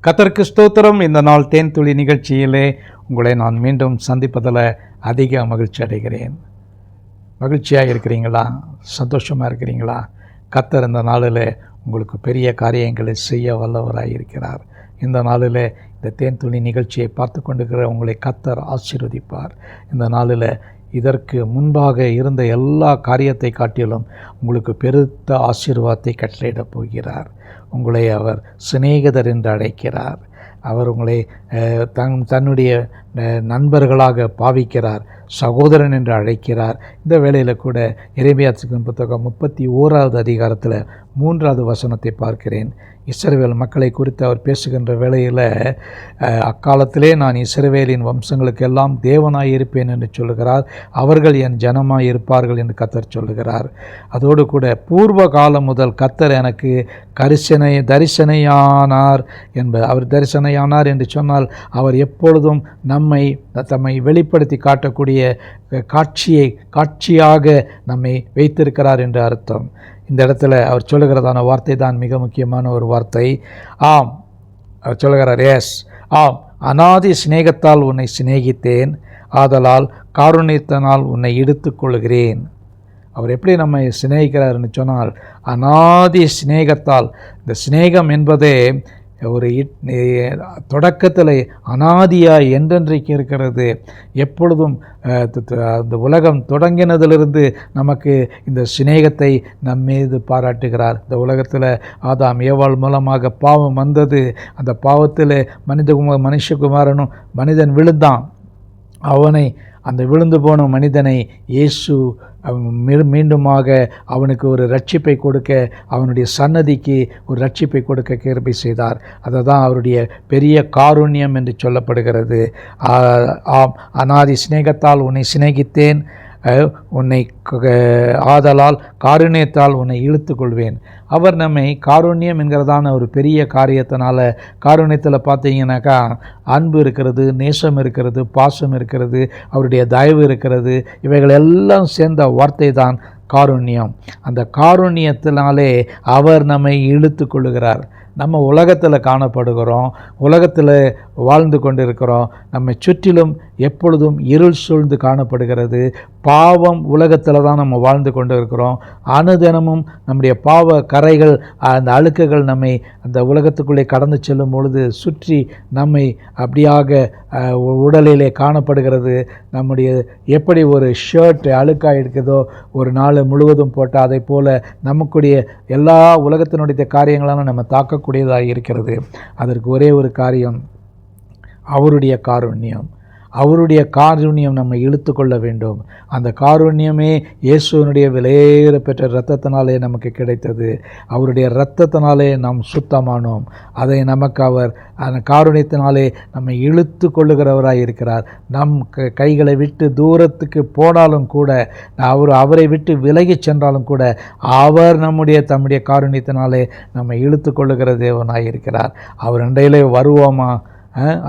கர்த்தருக்கு ஸ்தோத்திரம். இந்த நாள் தேன் துளி நிகழ்ச்சியிலே உங்களை நான் மீண்டும் சந்திப்பதில் அதிக மகிழ்ச்சி அடைகிறேன். மகிழ்ச்சியாக இருக்கிறீங்களா? சந்தோஷமாக இருக்கிறீங்களா? கர்த்தர் இந்த நாளில் உங்களுக்கு பெரிய காரியங்களை செய்ய வல்லவராக இருக்கிறார். இந்த நாளில் இந்த தேன் துளி நிகழ்ச்சியை பார்த்து கொண்டிருக்கிற உங்களை கர்த்தர் ஆசீர்வதிப்பார். இந்த நாளில் இதற்கு முன்பாக இருந்த எல்லா காரியத்தை காட்டிலும் உங்களுக்கு பெருத்த ஆசீர்வாதத்தை கட்டளையிடப் போகிறார். உங்களை அவர் சிநேகிதர் என்று அழைக்கிறார். அவர் உங்களை தன்னுடைய நண்பர்களாக பாவிக்கிறார், சகோதரன் என்று அழைக்கிறார். இந்த வேளையில் கூட எரேமியாவின் புத்தகம் 31வது அதிகாரத்தில் 3வது வசனத்தை பார்க்கிறேன். இஸ்ரவேல் மக்களை குறித்து அவர் பேசுகின்ற வேளையில், அக்காலத்திலே நான் இஸ்ரவேலின் வம்சங்களுக்கெல்லாம் தேவனாய் இருப்பேன் என்று சொல்லுகிறார். அவர்கள் என் ஜனமாய் இருப்பார்கள் என்று கர்த்தர் சொல்லுகிறார். அதோடு கூட பூர்வ காலம் முதல் கர்த்தர் எனக்கு தரிசனையானார் என்பது. அவர் தரிசனையானார் என்று சொன்னால் அவர் எப்பொழுதும் தம்மை வெளிப்படுத்தி காட்டக்கூடிய காட்சியாக நம்மை வைத்திருக்கிறார் என்று அர்த்தம். இந்த இடத்துல அவர் சொல்லுகிறதான வார்த்தை தான் மிக முக்கியமான ஒரு வார்த்தை. ஆம், அவர் சொல்லுகிறார், ஆம், அநாதி சிநேகத்தால் உன்னை சிநேகித்தேன், ஆதலால் காருண்யத்தினால் உன்னை இழுத்து கொள்கிறேன். அவர் எப்படி நம்மை சிநேகிக்கிறார்னு சொன்னால், அநாதி சிநேகத்தால். இந்த சிநேகம் என்பதே ஒரு தொடக்கத்தில் அநாதியாய் என்றென்றைக்கு இருக்கிறது. எப்பொழுதும் அந்த உலகம் தொடங்கினதிலிருந்து நமக்கு இந்த சிநேகத்தை நம் மீது பாராட்டுகிறார். இந்த உலகத்தில் ஆதாம் ஏவாள் மூலமாக பாவம் வந்தது. அந்த பாவத்தில் மனுஷகுமாரனும் மனிதன் விழுந்தான். அந்த விழுந்து போன மனிதனை இயேசு மீண்டுமாக அவனுக்கு ஒரு ரட்சிப்பை கொடுக்க, அவனுடைய சன்னதிக்கு ஒரு ரட்சிப்பை கொடுக்க கிருபை செய்தார். அதை தான் அவருடைய பெரிய காருண்யம் என்று சொல்லப்படுகிறது. அநாதி சிநேகத்தால் உன்னை சிநேகித்தேன், உன்னை ஆதலால் காருண்யத்தால் உன்னை இழுத்து கொள்வேன். அவர் நம்மை காருண்யம் என்கிறதான ஒரு பெரிய காரியத்தினால, காருண்யத்தில் பார்த்தீங்கன்னாக்கா அன்பு இருக்கிறது, நேசம் இருக்கிறது, பாசம் இருக்கிறது, அவருடைய தயவு இருக்கிறது. இவைகள் எல்லாம் சேர்ந்த வார்த்தை தான் காருண்யம். அந்த காருண்யத்தினாலே அவர் நம்மை இழுத்து கொள்ளுகிறார். நம்ம உலகத்தில் காணப்படுகிறோம், உலகத்தில் வாழ்ந்து கொண்டிருக்கிறோம். நம்மை சுற்றிலும் எப்பொழுதும் இருள் சூழ்ந்து காணப்படுகிறது. பாவம் உலகத்தில் தான் நம்ம வாழ்ந்து கொண்டு இருக்கிறோம். அனுதினமும் நம்முடைய பாவ கரைகள், அந்த அழுக்குகள் நம்மை அந்த உலகத்துக்குள்ளே கடந்து செல்லும் பொழுது சுற்றி நம்மை அப்படியாக உடலிலே காணப்படுகிறது. நம்முடைய எப்படி ஒரு ஷர்ட் அழுக்காக இருக்குதோ ஒரு நாள் முழுவதும் போட்டால், அதை போல் நமக்குடைய எல்லா உலகத்தினுடைய காரியங்களாலும் நம்ம தாக்கக்கூடியதாக இருக்கிறது. அதற்கு ஒரே ஒரு காரியம், அவருடைய காருண்யம். அவருடைய காருண்யம் நம்மை இழுத்து கொள்ள வேண்டும். அந்த காருண்யமே இயேசுவினுடைய விலையேற பெற்ற இரத்தத்தினாலே நமக்கு கிடைத்தது. அவருடைய இரத்தத்தினாலே நாம் சுத்தமானோம். அதை நமக்கு அவர் அந்த காருண்யத்தினாலே நம்மை இழுத்து கொள்ளுகிறவராக இருக்கிறார். நம் கைகளை விட்டு தூரத்துக்கு போனாலும் கூட, அவரை விட்டு விலகி சென்றாலும் கூட, அவர் தம்முடைய காருண்யத்தினாலே நம்மை இழுத்து கொள்ளுகிற தேவனாக இருக்கிறார். அவர் அண்டையிலே வருவோமா?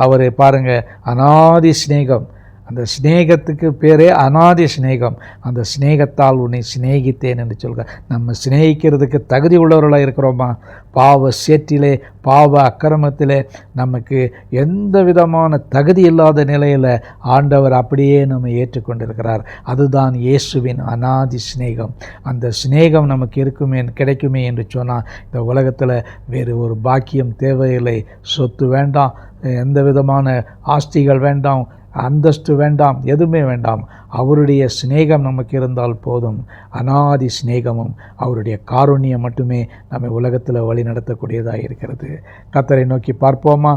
அவரை பாருங்கள், அநாதி சிநேகம். அந்த சிநேகத்துக்கு பேரே அநாதி சிநேகம். அந்த சிநேகத்தால் உன்னை சிநேகித்தேன் என்று சொல்க. நம்ம சிநேகிக்கிறதுக்கு தகுதி உள்ளவர்களாக இருக்கிறோமா? பாவ சேற்றிலே, பாவ அக்கிரமத்திலே நமக்கு எந்த விதமான தகுதி இல்லாத நிலையில் ஆண்டவர் அப்படியே நம்ம ஏற்றுக்கொண்டிருக்கிறார். அதுதான் இயேசுவின் அநாதி சிநேகம். அந்த சிநேகம் நமக்கு கிடைக்குமே என்று சொன்னால், இந்த உலகத்தில் வேறு ஒரு பாக்கியம் தேவையில்லை. சொத்து வேண்டாம், எந்த விதமான ஆஸ்திகள் வேண்டாம், அந்தஸ்து வேண்டாம், எதுவுமே வேண்டாம். அவருடைய சிநேகம் நமக்கு இருந்தால் போதும். அநாதி சிநேகமும் அவருடைய காருண்யம் மட்டுமே நம்மை உலகத்தில் வழி நடத்தக்கூடியதாக இருக்கிறது. கர்த்தரை நோக்கி பார்ப்போமா?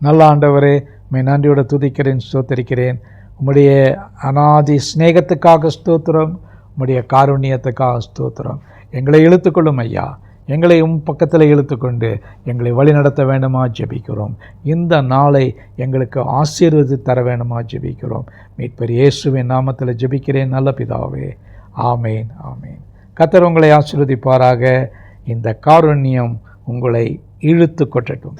நல்ல ஆண்டவரே, நன்றியோடு துதிக்கிறேன், ஸ்தோத்திரிக்கிறேன். உம்முடைய அநாதி சிநேகத்துக்காக ஸ்தோத்திரம், உம்முடைய காருண்யத்துக்காக ஸ்தோத்திரம். எங்களை இழுத்துக்கொள்ளும் ஐயா. எங்களை பக்கத்தில் இழுத்துக்கொண்டு எங்களை வழி நடத்த வேண்டுமா ஜெபிக்கிறோம். இந்த நாளை எங்களுக்கு ஆசீர்வதித்து தர வேண்டுமா ஜெபிக்கிறோம். மீட்பர் இயேசுவின் நாமத்தில் ஜெபிக்கிறேன் நல்ல பிதாவே, ஆமேன், ஆமேன். கர்த்தர் உங்களை ஆசீர்வதிப்பாராக. இந்த காருண்யம் உங்களை இழுத்து கொட்டட்டும்.